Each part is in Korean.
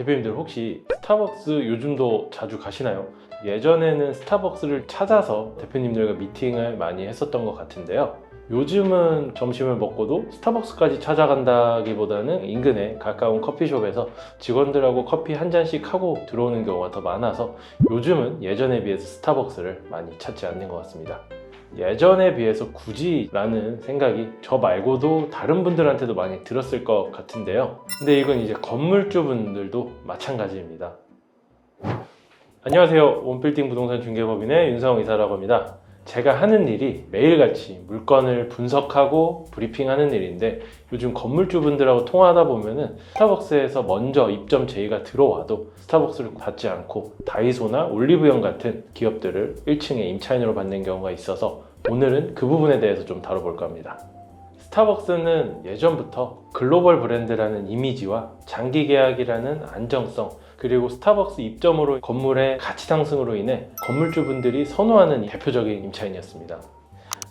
대표님들 혹시 스타벅스 요즘도 자주 가시나요? 예전에는 스타벅스를 찾아서 대표님들과 미팅을 많이 했었던 것 같은데요. 요즘은 점심을 먹고도 스타벅스까지 찾아간다기보다는 인근에 가까운 커피숍에서 직원들하고 커피 한 잔씩 하고 들어오는 경우가 더 많아서 요즘은 예전에 비해서 스타벅스를 많이 찾지 않는 것 같습니다. 예전에 비해서 굳이 라는 생각이 저 말고도 다른 분들한테도 많이 들었을 것 같은데요. 근데 이건 이제 건물주분들도 마찬가지입니다. 안녕하세요. 원빌딩 부동산 중개법인의 윤성 이사라고 합니다. 제가 하는 일이 매일같이 물건을 분석하고 브리핑하는 일인데, 요즘 건물주분들하고 통화하다 보면은 스타벅스에서 먼저 입점 제의가 들어와도 스타벅스를 받지 않고 다이소나 올리브영 같은 기업들을 1층에 임차인으로 받는 경우가 있어서 오늘은 그 부분에 대해서 좀 다뤄볼까 합니다. 스타벅스는 예전부터 글로벌 브랜드라는 이미지와 장기 계약이라는 안정성, 그리고 스타벅스 입점으로 건물의 가치 상승으로 인해 건물주분들이 선호하는 대표적인 임차인이었습니다.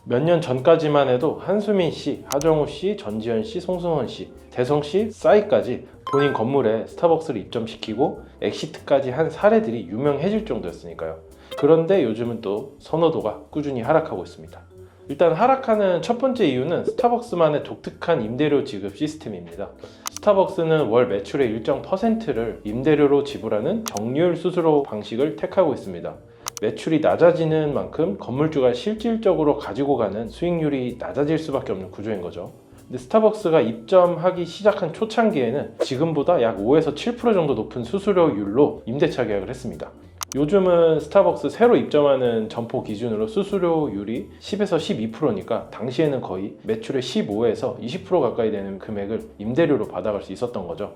몇 년 전까지만 해도 한수민 씨, 하정우 씨, 전지현 씨, 송승헌 씨, 대성 씨, 싸이까지 본인 건물에 스타벅스를 입점시키고 엑시트까지 한 사례들이 유명해질 정도였으니까요. 그런데 요즘은 또 선호도가 꾸준히 하락하고 있습니다. 일단 하락하는 첫 번째 이유는 스타벅스만의 독특한 임대료 지급 시스템입니다. 스타벅스는 월 매출의 일정 %를 임대료로 지불하는 정률 수수료 방식을 택하고 있습니다. 매출이 낮아지는 만큼 건물주가 실질적으로 가지고 가는 수익률이 낮아질 수밖에 없는 구조인 거죠. 근데 스타벅스가 입점하기 시작한 초창기에는 지금보다 약 5에서 7% 정도 높은 수수료율로 임대차 계약을 했습니다. 요즘은 스타벅스 새로 입점하는 점포 기준으로 수수료율이 10에서 12%니까 당시에는 거의 매출의 15에서 20% 가까이 되는 금액을 임대료로 받아갈 수 있었던 거죠.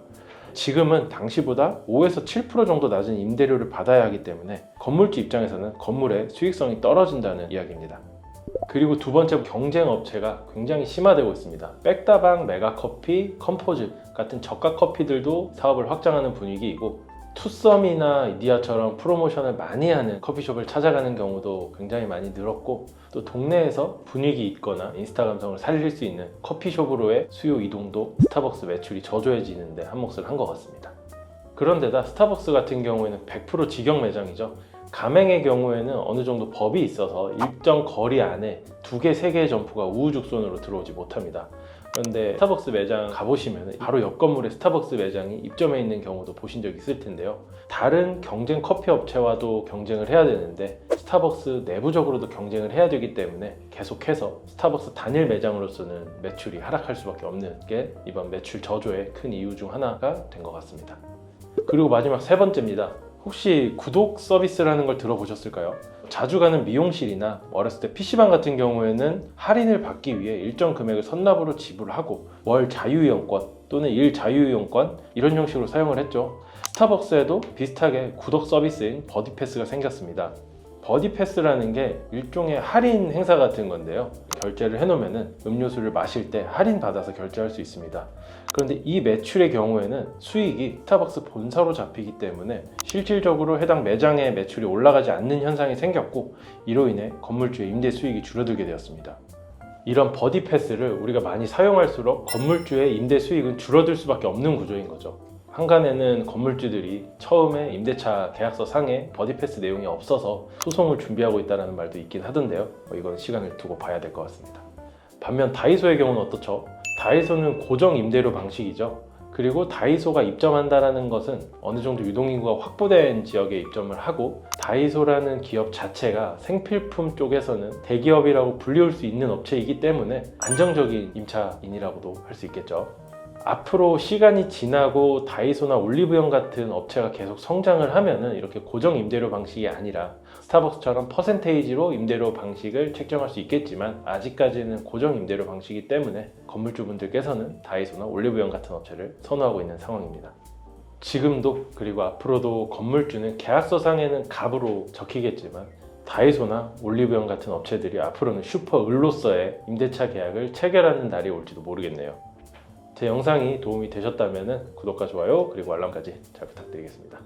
지금은 당시보다 5에서 7% 정도 낮은 임대료를 받아야 하기 때문에 건물주 입장에서는 건물의 수익성이 떨어진다는 이야기입니다. 그리고 두 번째, 경쟁 업체가 굉장히 심화되고 있습니다. 백다방, 메가커피, 컴포즈 같은 저가 커피들도 사업을 확장하는 분위기이고, 투썸이나 이디야처럼 프로모션을 많이 하는 커피숍을 찾아가는 경우도 굉장히 많이 늘었고, 또 동네에서 분위기 있거나 인스타 감성을 살릴 수 있는 커피숍으로의 수요 이동도 스타벅스 매출이 저조해지는데 한몫을 한 것 같습니다. 그런데다 스타벅스 같은 경우에는 100% 직영 매장이죠. 가맹의 경우에는 어느 정도 법이 있어서 일정 거리 안에 2개, 3개의 점포가 우후죽순으로 들어오지 못합니다. 그런데 스타벅스 매장 가보시면 바로 옆 건물에 스타벅스 매장이 입점해 있는 경우도 보신 적 있을 텐데요. 다른 경쟁 커피 업체와도 경쟁을 해야 되는데 스타벅스 내부적으로도 경쟁을 해야 되기 때문에 계속해서 스타벅스 단일 매장으로서는 매출이 하락할 수밖에 없는 게 이번 매출 저조의 큰 이유 중 하나가 된 것 같습니다. 그리고 마지막 세 번째입니다. 혹시 구독 서비스라는 걸 들어보셨을까요? 자주 가는 미용실이나 어렸을 때 PC방 같은 경우에는 할인을 받기 위해 일정 금액을 선납으로 지불하고 월 자유이용권 또는 일 자유이용권 이런 형식으로 사용을 했죠. 스타벅스에도 비슷하게 구독 서비스인 버디패스가 생겼습니다. 버디패스라는 게 일종의 할인 행사 같은 건데요. 결제를 해놓으면 음료수를 마실 때 할인 받아서 결제할 수 있습니다. 그런데 이 매출의 경우에는 수익이 스타벅스 본사로 잡히기 때문에 실질적으로 해당 매장의 매출이 올라가지 않는 현상이 생겼고, 이로 인해 건물주의 임대 수익이 줄어들게 되었습니다. 이런 버디패스를 우리가 많이 사용할수록 건물주의 임대 수익은 줄어들 수밖에 없는 구조인 거죠. 한간에는 건물주들이 처음에 임대차 계약서 상에 버디패스 내용이 없어서 소송을 준비하고 있다는 말도 있긴 하던데요. 이건 시간을 두고 봐야 될 것 같습니다. 반면 다이소의 경우는 어떻죠? 다이소는 고정 임대료 방식이죠. 그리고 다이소가 입점한다는 것은 어느 정도 유동인구가 확보된 지역에 입점을 하고, 다이소라는 기업 자체가 생필품 쪽에서는 대기업이라고 불리울 수 있는 업체이기 때문에 안정적인 임차인이라고도 할 수 있겠죠. 앞으로 시간이 지나고 다이소나 올리브영 같은 업체가 계속 성장을 하면은 이렇게 고정 임대료 방식이 아니라 스타벅스처럼 퍼센테이지로 임대료 방식을 책정할 수 있겠지만, 아직까지는 고정 임대료 방식이기 때문에 건물주분들께서는 다이소나 올리브영 같은 업체를 선호하고 있는 상황입니다. 지금도 그리고 앞으로도 건물주는 계약서상에는 갑으로 적히겠지만 다이소나 올리브영 같은 업체들이 앞으로는 슈퍼을로서의 임대차 계약을 체결하는 날이 올지도 모르겠네요. 제 영상이 도움이 되셨다면 구독과 좋아요 그리고 알람까지 잘 부탁드리겠습니다.